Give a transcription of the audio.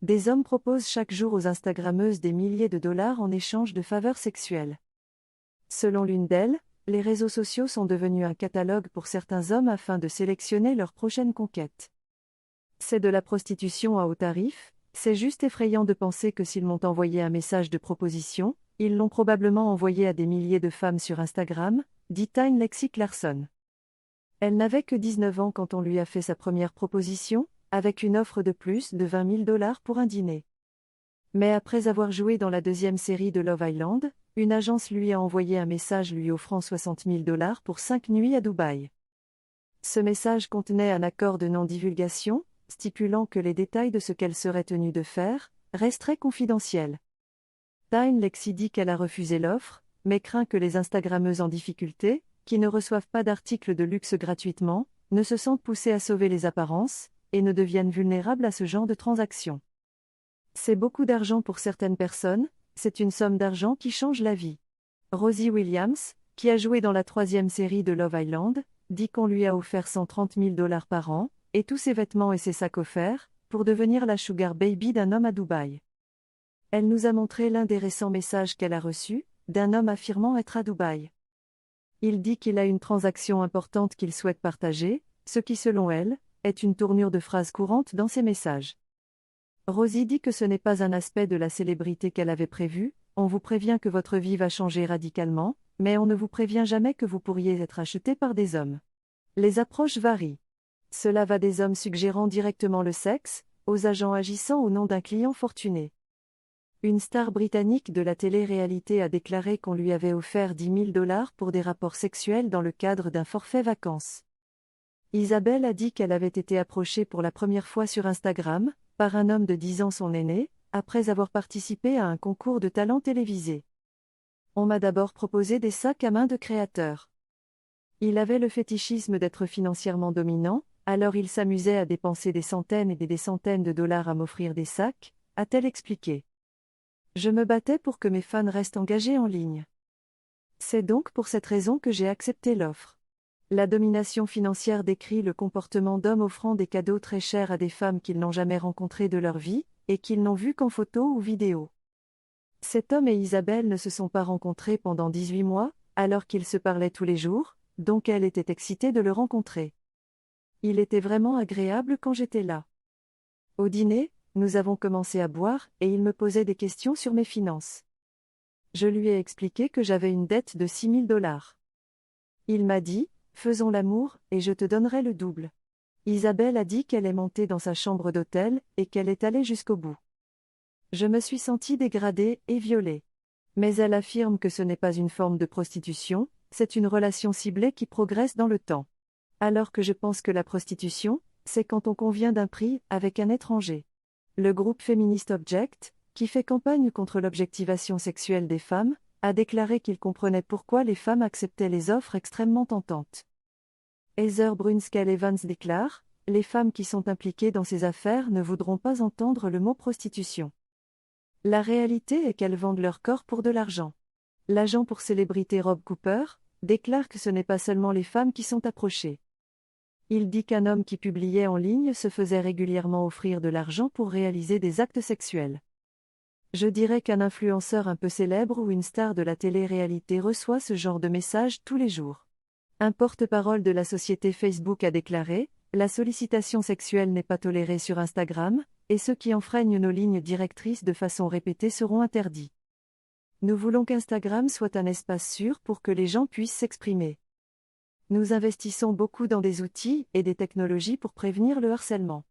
Des hommes proposent chaque jour aux Instagrammeuses des milliers de dollars en échange de faveurs sexuelles. Selon l'une d'elles, les réseaux sociaux sont devenus un catalogue pour certains hommes afin de sélectionner leur prochaine conquête. C'est de la prostitution à haut tarif, c'est juste effrayant de penser que s'ils m'ont envoyé un message de proposition, ils l'ont probablement envoyé à des milliers de femmes sur Instagram, dit Tyne Lexi Clarkson. Elle n'avait que 19 ans quand on lui a fait sa première proposition, avec une offre de plus de 20 000 dollars pour un dîner. Mais après avoir joué dans la deuxième série de Love Island, une agence lui a envoyé un message lui offrant 60 000 dollars pour 5 nuits à Dubaï. Ce message contenait un accord de non-divulgation, stipulant que les détails de ce qu'elle serait tenue de faire resteraient confidentiels. Tyne Lexi dit qu'elle a refusé l'offre, mais craint que les Instagrammeuses en difficulté, qui ne reçoivent pas d'articles de luxe gratuitement, ne se sentent poussées à sauver les apparences, et ne deviennent vulnérables à ce genre de transactions. C'est beaucoup d'argent pour certaines personnes, c'est une somme d'argent qui change la vie. Rosie Williams, qui a joué dans la 3e série de Love Island, dit qu'on lui a offert 130 000 dollars par an, et tous ses vêtements et ses sacs offerts, pour devenir la sugar baby d'un homme à Dubaï. Elle nous a montré l'un des récents messages qu'elle a reçus, d'un homme affirmant être à Dubaï. Il dit qu'il a une transaction importante qu'il souhaite partager, ce qui selon elle, est une tournure de phrase courante dans ses messages. Rosie dit que ce n'est pas un aspect de la célébrité qu'elle avait prévu, on vous prévient que votre vie va changer radicalement, mais on ne vous prévient jamais que vous pourriez être acheté par des hommes. Les approches varient. Cela va des hommes suggérant directement le sexe, aux agents agissant au nom d'un client fortuné. Une star britannique de la télé-réalité a déclaré qu'on lui avait offert 10 000 dollars pour des rapports sexuels dans le cadre d'un forfait vacances. Isabelle a dit qu'elle avait été approchée pour la première fois sur Instagram, par un homme de 10 ans son aîné, après avoir participé à un concours de talent télévisé. On m'a d'abord proposé des sacs à main de créateurs. Il avait le fétichisme d'être financièrement dominant, alors il s'amusait à dépenser des centaines et des centaines de dollars à m'offrir des sacs, a-t-elle expliqué. Je me battais pour que mes fans restent engagés en ligne. C'est donc pour cette raison que j'ai accepté l'offre. La domination financière décrit le comportement d'hommes offrant des cadeaux très chers à des femmes qu'ils n'ont jamais rencontrées de leur vie, et qu'ils n'ont vues qu'en photo ou vidéo. Cet homme et Isabelle ne se sont pas rencontrés pendant 18 mois, alors qu'ils se parlaient tous les jours, donc elle était excitée de le rencontrer. Il était vraiment agréable quand j'étais là. Au dîner, nous avons commencé à boire et il me posait des questions sur mes finances. Je lui ai expliqué que j'avais une dette de 6 000 dollars. Il m'a dit, faisons l'amour, et je te donnerai le double. Isabelle a dit qu'elle est montée dans sa chambre d'hôtel, et qu'elle est allée jusqu'au bout. Je me suis sentie dégradée et violée. Mais elle affirme que ce n'est pas une forme de prostitution, c'est une relation ciblée qui progresse dans le temps. Alors que je pense que la prostitution, c'est quand on convient d'un prix avec un étranger. Le groupe féministe Object, qui fait campagne contre l'objectivation sexuelle des femmes, a déclaré qu'il comprenait pourquoi les femmes acceptaient les offres extrêmement tentantes. Heather Brunskell Evans déclare, « Les femmes qui sont impliquées dans ces affaires ne voudront pas entendre le mot prostitution. La réalité est qu'elles vendent leur corps pour de l'argent. » L'agent pour célébrité Rob Cooper déclare que ce n'est pas seulement les femmes qui sont approchées. Il dit qu'un homme qui publiait en ligne se faisait régulièrement offrir de l'argent pour réaliser des actes sexuels. Je dirais qu'un influenceur un peu célèbre ou une star de la télé-réalité reçoit ce genre de messages tous les jours. Un porte-parole de la société Facebook a déclaré, « La sollicitation sexuelle n'est pas tolérée sur Instagram, et ceux qui enfreignent nos lignes directrices de façon répétée seront interdits. Nous voulons qu'Instagram soit un espace sûr pour que les gens puissent s'exprimer. Nous investissons beaucoup dans des outils et des technologies pour prévenir le harcèlement.